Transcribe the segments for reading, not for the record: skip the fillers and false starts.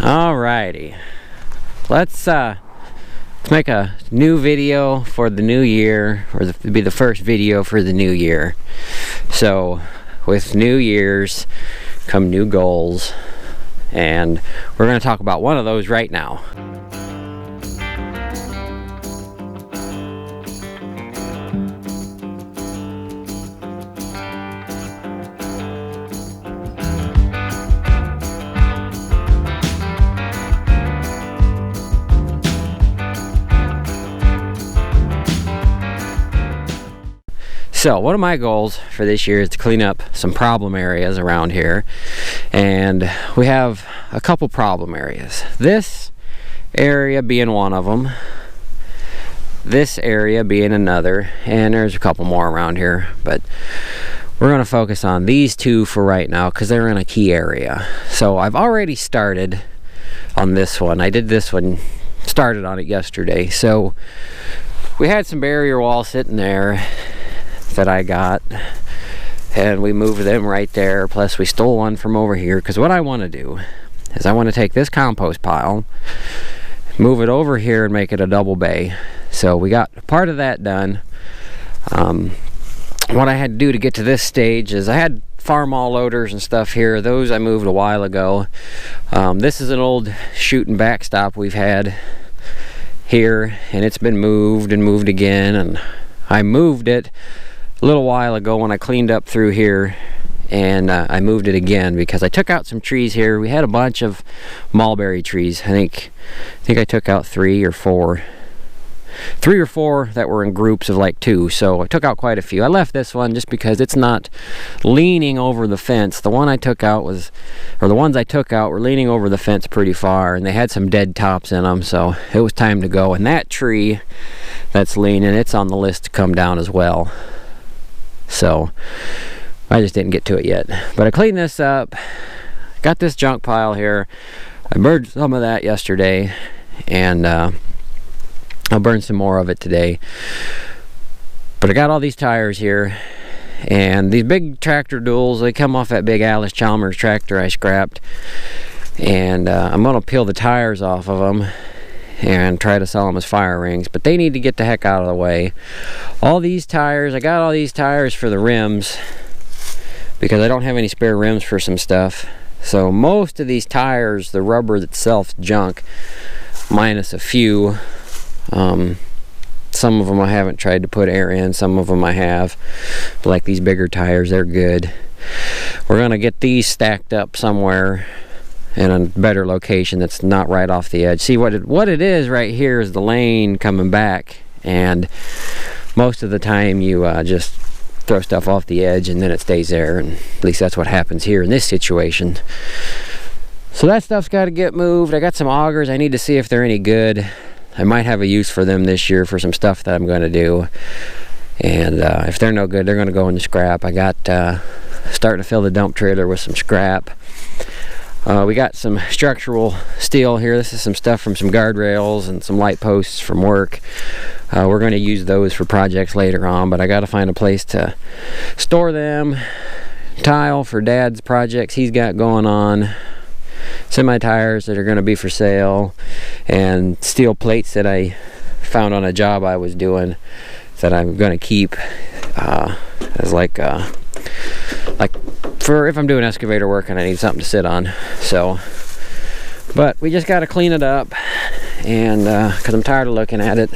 Alrighty, let's make a new video for the new year, or it'll be the first video for the new year. So with New Year's come new goals, and we're going to talk about one of those right now. So one of my goals for this year is to clean up some problem areas around here, and we have a couple problem areas. This area being one of them, this area being another, and there's a couple more around here, but we're going to focus on these two for right now because they're in a key area. So I've already started on this one. I did this one, started on it yesterday. So we had some barrier wall sitting there that I got, and we moved them right there, plus we stole one from over here, because what I want to do is I want to take this compost pile, move it over here and make it a double bay. So we got part of that done. What I had to do to get to this stage is I had Farmall loaders and stuff here. Those I moved a while ago. This is an old shooting backstop we've had here, and it's been moved and moved again, and I moved it a little while ago when I cleaned up through here, and I moved it again because I took out some trees here. We had a bunch of mulberry trees. I think I took out three or four that were in groups of like 2, so I took out quite a few. I left this one just because it's not leaning over the fence. The one I took out was, or the ones I took out were leaning over the fence pretty far, and they had some dead tops in them, so it was time to go. And that tree that's leaning, it's on the list to come down as well. So I just didn't get to it yet, but I cleaned this up, got this junk pile here. I burned some of that yesterday, and I'll burn some more of it today. But I got all these tires here, and these big tractor duals, they come off that big Alice Chalmers tractor I scrapped, and I'm gonna peel the tires off of them and try to sell them as fire rings, but they need to get the heck out of the way. All these tires, I got all these tires for the rims because I don't have any spare rims for some stuff. So most of these tires, the rubber itself's junk, minus a few. Some of them I haven't tried to put air in, some of them I have. But like these bigger tires, they're good. We're gonna get these stacked up somewhere in a better location that's not right off the edge. See, what it is right here is the lane coming back, and most of the time you just throw stuff off the edge and then it stays there, and at least that's what happens here in this situation. So that stuff's got to get moved. I got some augers. I need to see if they're any good. I might have a use for them this year for some stuff that I'm going to do, and if they're no good, they're going to go in the scrap. I got starting to fill the dump trailer with some scrap. We got some structural steel here. This is some stuff from some guardrails and some light posts from work. We're going to use those for projects later on, but I got to find a place to store them. Tile for Dad's projects he's got going on. Semi-tires that are going to be for sale, and steel plates that I found on a job I was doing that I'm going to keep as like for if I'm doing excavator work and I need something to sit on. So, but we just got to clean it up, and because I'm tired of looking at it.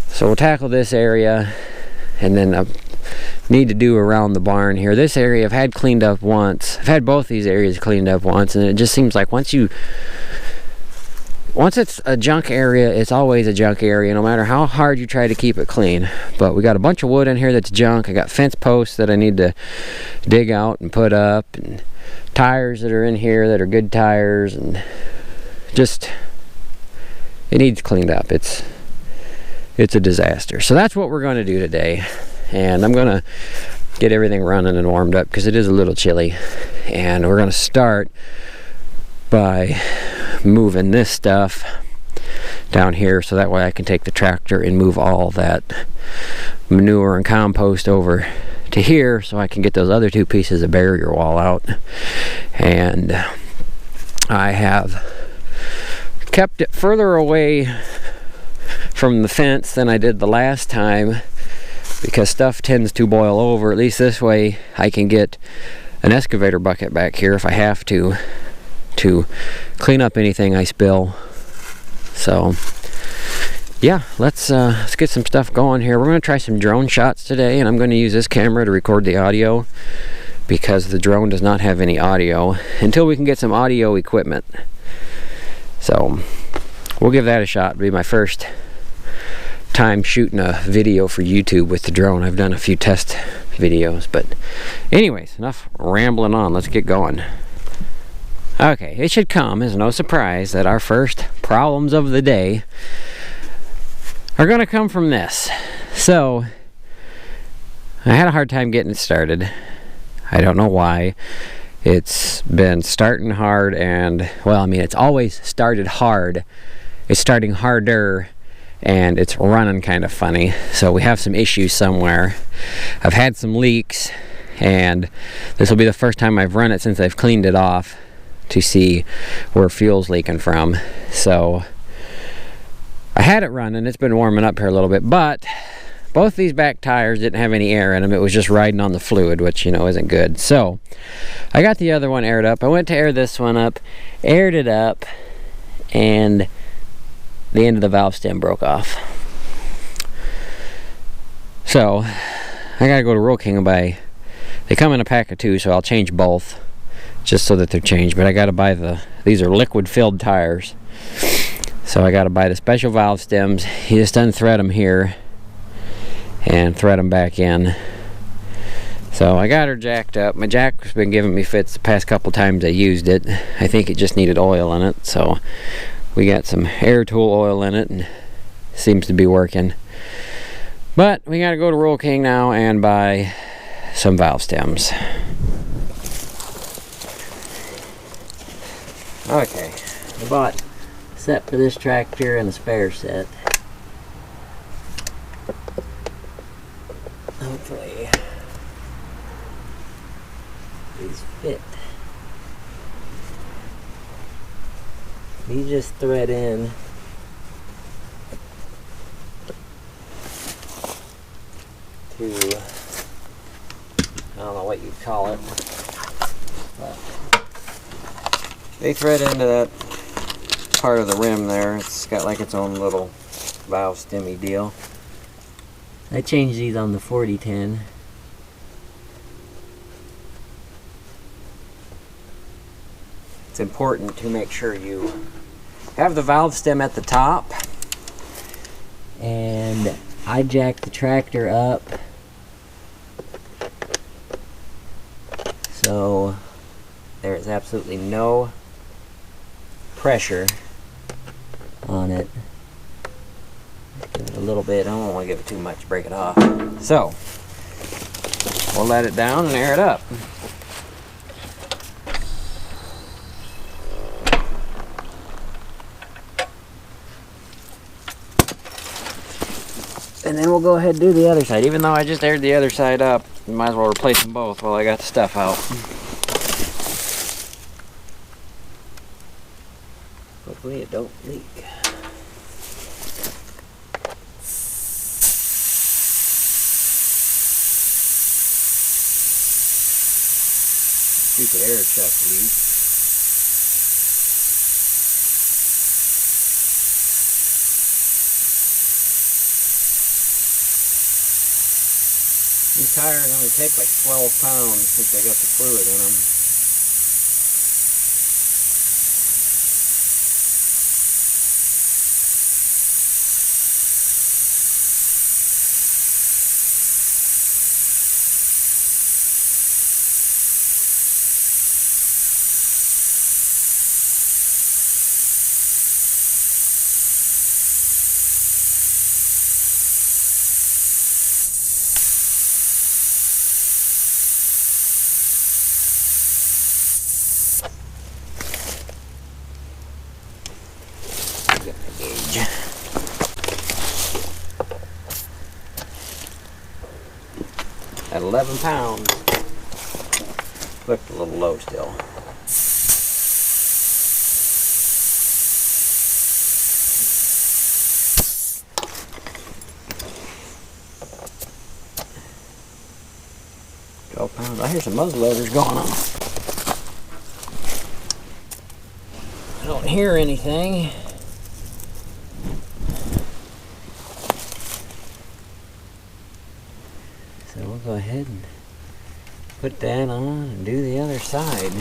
So we'll tackle this area, and then I need to do around the barn here. This area I've had cleaned up once. I've had both these areas cleaned up once, and it just seems like once it's a junk area, it's always a junk area, no matter how hard you try to keep it clean. But we got a bunch of wood in here that's junk. I got fence posts that I need to dig out and put up, and tires that are in here that are good tires, and just, it needs cleaned up. It's a disaster. So that's what we're going to do today, and I'm going to get everything running and warmed up because it is a little chilly. And we're going to start by moving this stuff down here, so that way I can take the tractor and move all that manure and compost over to here, so I can get those other 2 pieces of barrier wall out. And I have kept it further away from the fence than I did the last time because stuff tends to boil over. At least this way I can get an excavator bucket back here if I have to clean up anything I spill. So yeah, let's get some stuff going here. We're going to try some drone shots today, and I'm going to use this camera to record the audio because the drone does not have any audio until we can get some audio equipment. So we'll give that a shot. It'll be my first time shooting a video for YouTube with the drone. I've done a few test videos, but anyways, enough rambling on. Let's get going. Okay, it should come as no surprise that our first problems of the day are going to come from this. So I had a hard time getting it started. I don't know why. It's been starting hard, and well, I mean, it's always started hard. It's starting harder, and it's running kind of funny. So we have some issues somewhere. I've had some leaks, and this will be the first time I've run it since I've cleaned it off to see where fuel's leaking from. So I had it running. It's been warming up here a little bit, but both these back tires didn't have any air in them. It was just riding on the fluid, which, you know, isn't good. So I got the other one aired up. I went to air this one up, aired it up, and the end of the valve stem broke off. So I gotta go to Rural King and buy, they come in a pack of 2, so I'll change both just so that they're changed. But I gotta buy these are liquid filled tires, so I gotta buy the special valve stems. You just unthread them here and thread them back in. So I got her jacked up. My jack's been giving me fits the past couple times I used it. I think it just needed oil in it, so we got some air tool oil in it and seems to be working. But we gotta go to Rural King now and buy some valve stems. Okay, I bought a set for this tractor and a spare set. Hopefully these fit. These just thread in to, I don't know what you'd call it, but they thread into that part of the rim there. It's got like its own little valve stemmy deal. I changed these on the 4010. It's important to make sure you have the valve stem at the top, and I jacked the tractor up so there is absolutely no pressure on it. Give it a little bit. I don't want to give it too much, break it off. So we'll let it down and air it up. And then we'll go ahead and do the other side. Even though I just aired the other side up, you might as well replace them both while I got the stuff out. Hopefully it don't leak. Stupid air chuck leaks. These tires only take like 12 pounds since they got the fluid in them. Gauge. At 11 pounds. Looked a little low still. I hear some muzzleloaders going on. I don't hear anything. So we'll go ahead and put that on and do the other side.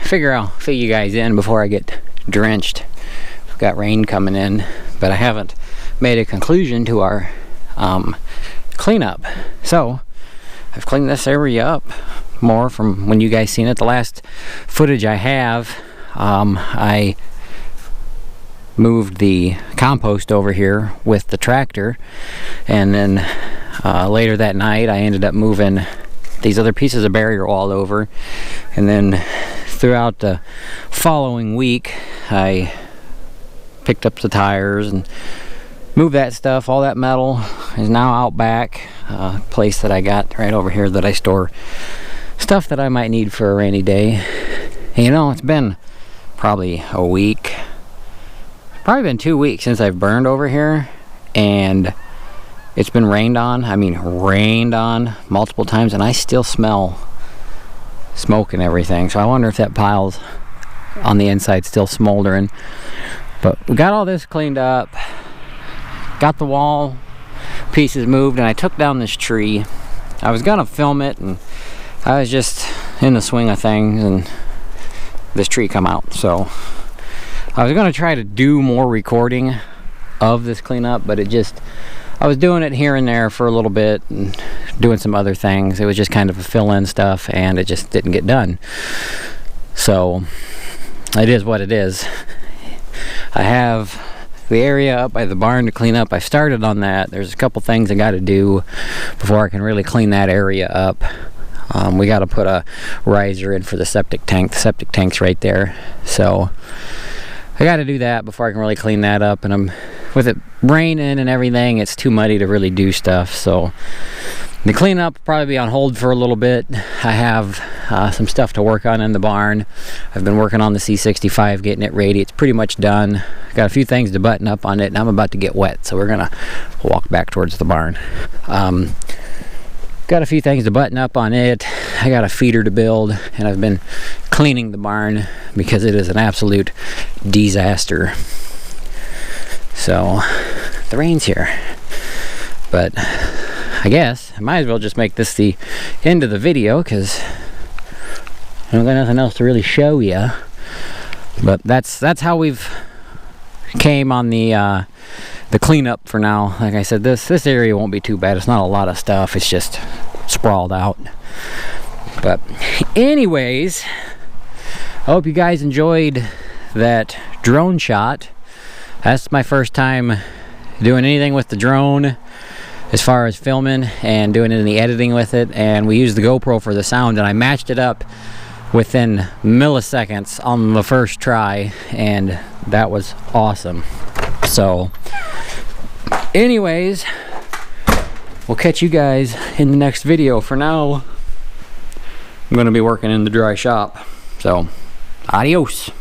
figure I'll fill you guys in before I get drenched. We've got rain coming in, but I haven't made a conclusion to our cleanup. So I've cleaned this area up more from when you guys seen it. The last footage I have, I moved the compost over here with the tractor, and then later that night I ended up moving these other pieces of barrier wall over, and then throughout the following week I picked up the tires and moved that stuff. All that metal is now out back, a place that I got right over here that I store stuff that I might need for a rainy day. And you know, it's been probably a week, probably been 2 weeks since I've burned over here, and it's been rained on. I mean, rained on multiple times, and I still smell smoke and everything. So I wonder if that pile's on the inside still smoldering. But we got all this cleaned up, got the wall pieces moved, and I took down this tree. I was gonna film it, and I was just in the swing of things, and this tree come out. So I was gonna try to do more recording of this cleanup, but I was doing it here and there for a little bit and doing some other things. It was just kind of a fill-in stuff, and it just didn't get done. So it is what it is. I have the area up by the barn to clean up. I started on that. There's a couple things I got to do before I can really clean that area up. We got to put a riser in for the septic tank. The septic tank's right there. So I got to do that before I can really clean that up, and with it raining and everything, it's too muddy to really do stuff. So the cleanup will probably be on hold for a little bit. I have some stuff to work on in the barn. I've been working on the C65, getting it ready. It's pretty much done. Got a few things to button up on it, and I'm about to get wet, so we're gonna walk back towards the barn. Got a few things to button up on it. I got a feeder to build, and I've been cleaning the barn because it is an absolute disaster. So the rain's here, but I guess I might as well just make this the end of the video, because I don't got nothing else to really show you. But that's how we've came on the cleanup for now. Like I said, this area won't be too bad. It's not a lot of stuff. It's just sprawled out. But anyways, I hope you guys enjoyed that drone shot. That's my first time doing anything with the drone as far as filming and doing any editing with it, and we used the GoPro for the sound, and I matched it up within milliseconds on the first try, and that was awesome. So anyways, we'll catch you guys in the next video. For now, I'm gonna be working in the dry shop, so adios.